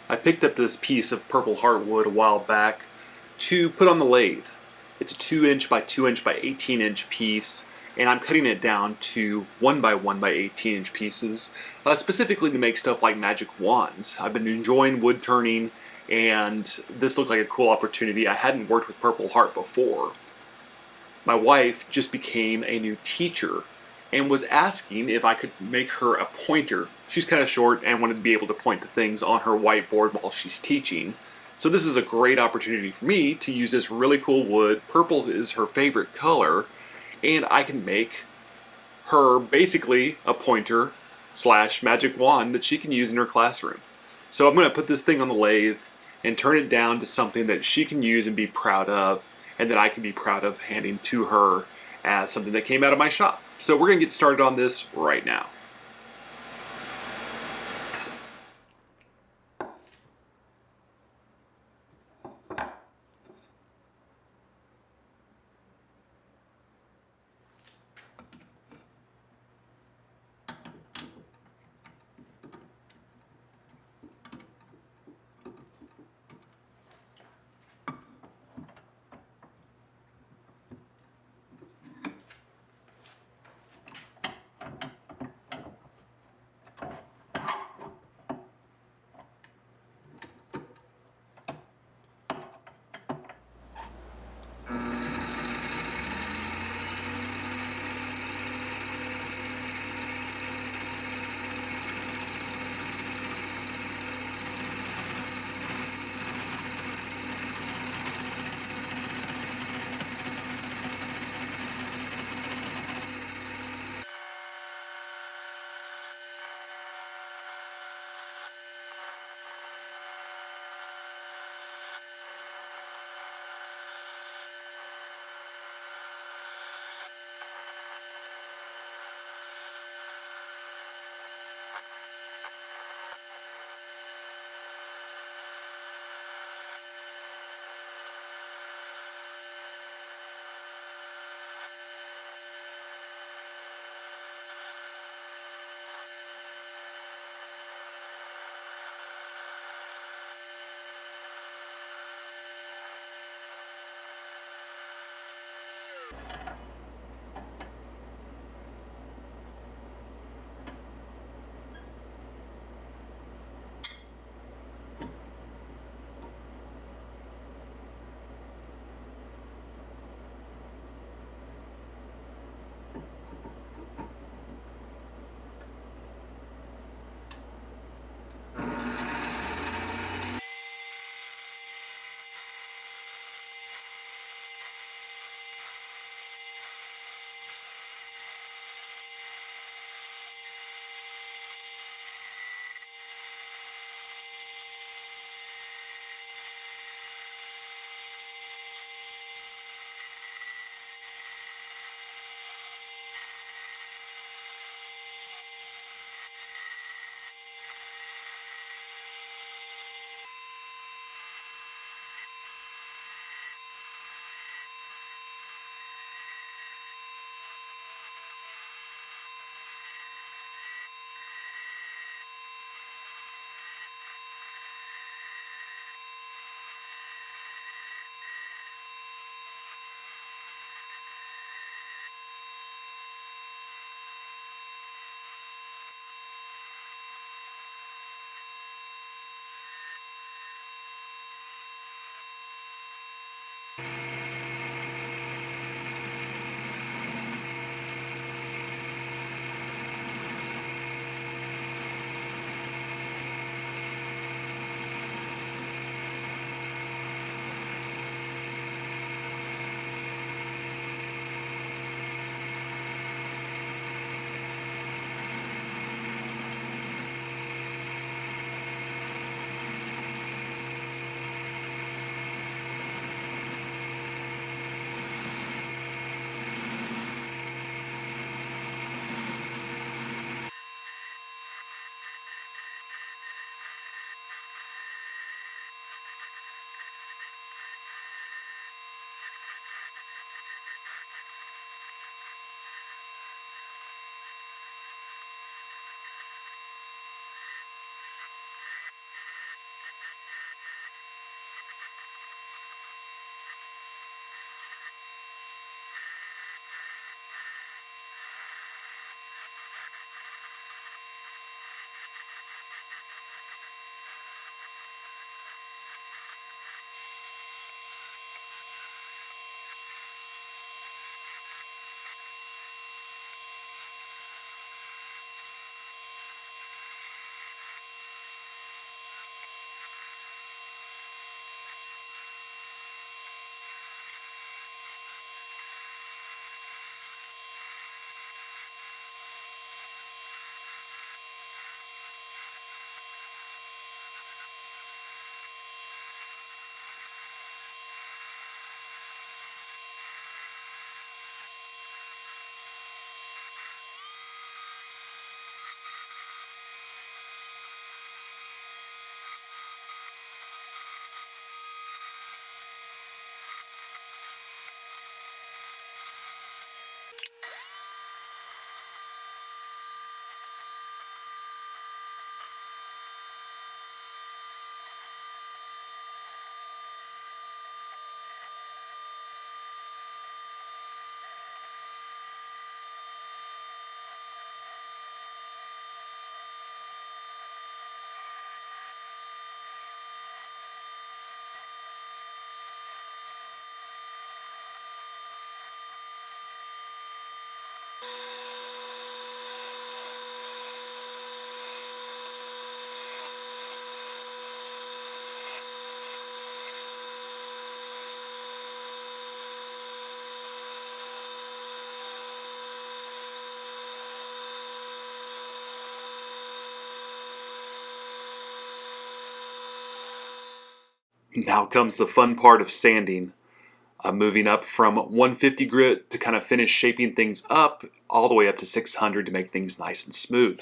I picked up this piece of purple heartwood a while back to put on the lathe. It's a 2" by 2" by 18" piece, and I'm cutting it down to 1 by 1 by 18" pieces, specifically to make stuff like magic wands. I've been enjoying wood turning, and this looked like a cool opportunity. I hadn't worked with Purple Heart before. My wife just became a new teacher and was asking if I could make her a pointer. She's kind of short and wanted to be able to point to things on her whiteboard while she's teaching. So this is a great opportunity for me to use this really cool wood. Purple is her favorite color, and I can make her basically a pointer slash magic wand that she can use in her classroom. So I'm going to put this thing on the lathe and turn it down to something that she can use and be proud of, and that I can be proud of handing to her as something that came out of my shop. So we're going to get started on this right now. Now comes the fun part of sanding. I'm moving up from 150 grit to kind of finish shaping things up all the way up to 600 to make things nice and smooth.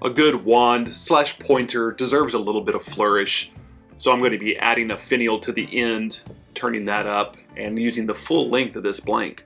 A good wand slash pointer deserves a little bit of flourish, so I'm going to be adding a finial to the end, turning that up, and using the full length of this blank.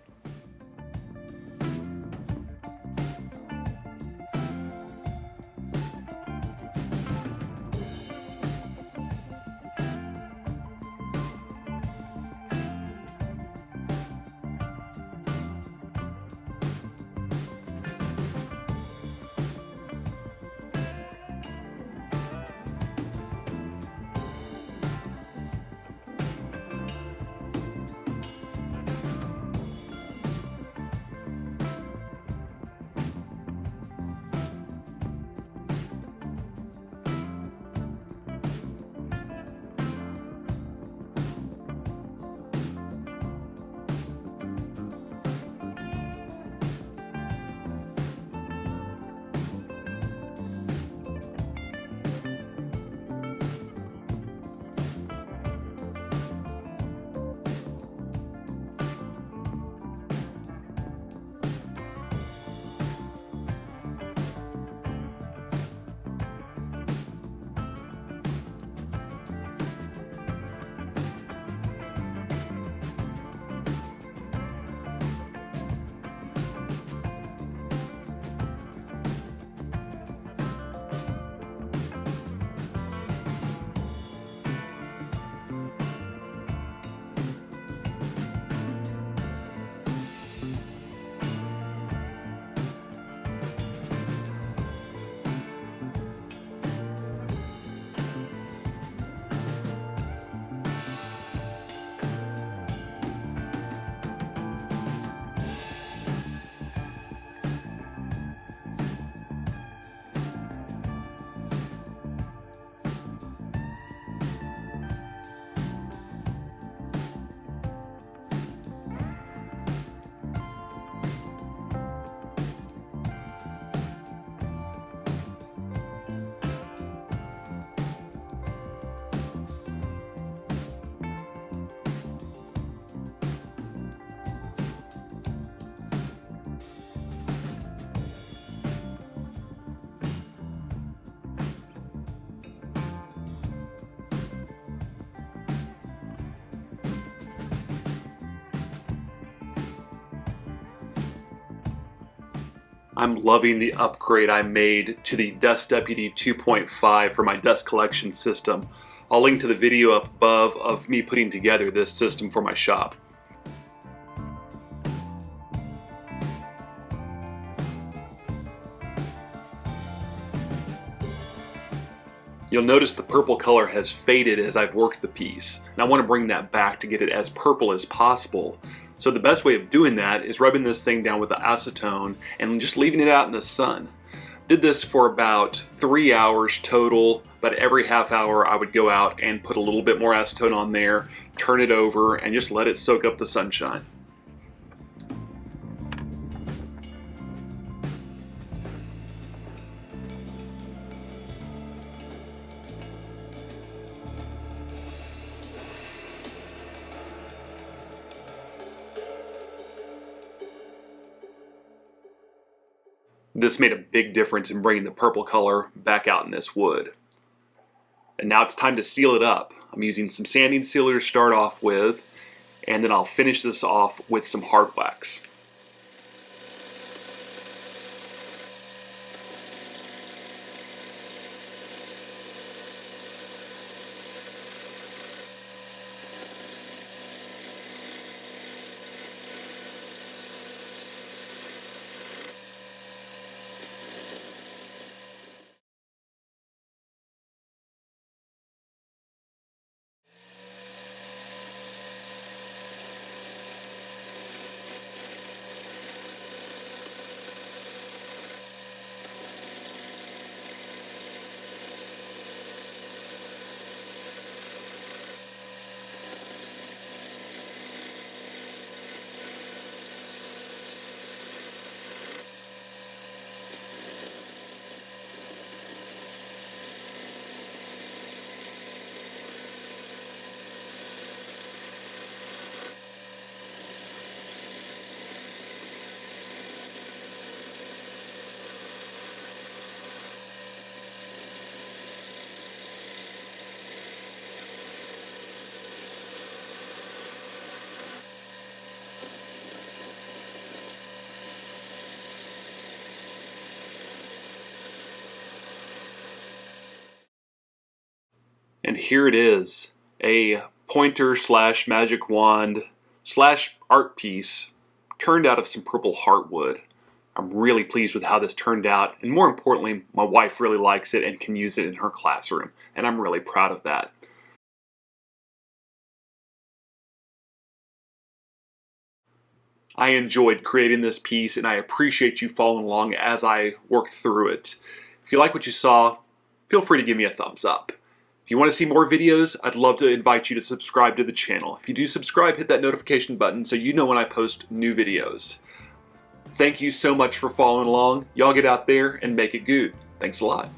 I'm loving the upgrade I made to the Dust Deputy 2.5 for my dust collection system. I'll link to the video up above of me putting together this system for my shop. You'll notice the purple color has faded as I've worked the piece, and I want to bring that back to get it as purple as possible. So the best way of doing that is rubbing this thing down with the acetone and just leaving it out in the sun. Did this for about 3 hours total, but every half hour I would go out and put a little bit more acetone on there, turn it over, and just let it soak up the sunshine. This made a big difference in bringing the purple color back out in this wood. And now it's time to seal it up. I'm using some sanding sealer to start off with, and then I'll finish this off with some hard wax. And here it is, a pointer slash magic wand slash art piece turned out of some purple heartwood. I'm really pleased with how this turned out, and more importantly, my wife really likes it and can use it in her classroom, and I'm really proud of that. I enjoyed creating this piece, and I appreciate you following along as I worked through it. If you like what you saw, feel free to give me a thumbs up. If you want to see more videos, I'd love to invite you to subscribe to the channel. If you do subscribe, hit that notification button so you know when I post new videos. Thank you so much for following along. Y'all get out there and make it good. Thanks a lot.